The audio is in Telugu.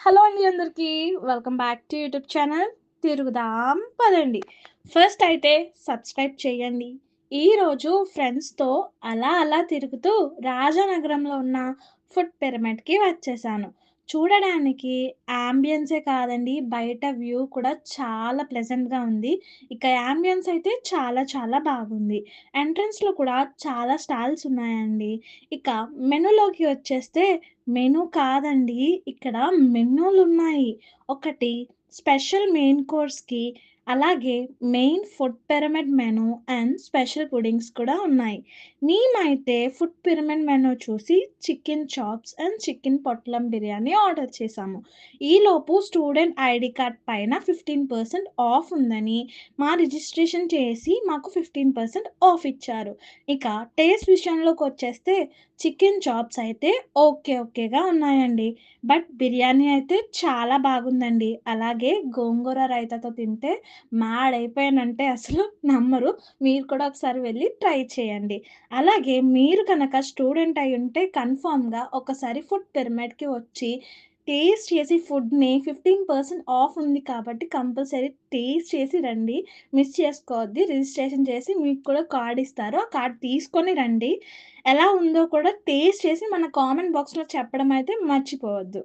హలో అండి అందరికీ. Welcome back to YouTube channel తిరుగుదాం పదండి. ఫస్ట్ అయితే సబ్స్క్రైబ్ చేయండి. ఈరోజు ఫ్రెండ్స్‌తో అలా తిరుగుతూ రాజానగరంలో ఉన్న ఫుడ్ పిరమిడ్‌కి వచ్చేసాను. చూడడానికి యాంబియన్సే కాదండి, బయట వ్యూ కూడా చాలా ప్లెజెంట్‌గా ఉంది. ఇక యాంబియన్స్ అయితే చాలా బాగుంది. ఎంట్రన్స్‌లో కూడా చాలా స్టాల్స్ ఉన్నాయండి. ఇక మెనూలోకి వచ్చేస్తే మెను కాదండి. ఇక్కడ మెనూలున్నాయి. ఒకటి స్పెషల్ మెయిన్ కోర్స్‌కి, అలాగే main food pyramid menu and special puddings కూడా ఉన్నాయి. మేమైతే ఫుడ్ పిరమిడ్ మెను చూసి చికెన్ చాప్స్ అండ్ చికెన్ పొట్లం బిర్యానీ ఆర్డర్ చేశాము. ఈలోపు స్టూడెంట్ ఐడీ కార్డ్ పైన 15% ఆఫ్ ఉందని మా రిజిస్ట్రేషన్ చేసి మాకు 15% ఆఫ్ ఇచ్చారు. ఇక టేస్ట్ విషయంలోకొచ్చేస్తే చికెన్ చాప్స్ అయితే ఓకేగా ఉన్నాయండి. బట్ బిర్యానీ అయితే చాలా బాగుందండి. అలాగే గోంగూర రైతాతో తింటే మాడైపోయానంటే అసలు నమ్మరు. మీరు కూడా ఒకసారి వెళ్లి ట్రై చేయండి. అలాగే మీరు కనుక స్టూడెంట్ అయ్యుంటే కన్ఫర్మ్‌గా ఒకసారి ఫుడ్ పిరమిడ్‌కి వచ్చి టేస్ట్ చేసి ఫుడ్‌ని 15% ఆఫ్ ఉంది కాబట్టి కంపల్సరీ టేస్ట్ చేసి రండి. మిస్ చేసుకోవద్దు. రిజిస్ట్రేషన్ చేసి మీకు కూడా కార్డ్ ఇస్తారు. ఆ కార్డ్ తీసుకొని రండి. ఎలా ఉందో కూడా టేస్ట్ చేసి మన కామెంట్ బాక్స్‌లో చెప్పడం అయితే మర్చిపోవద్దు.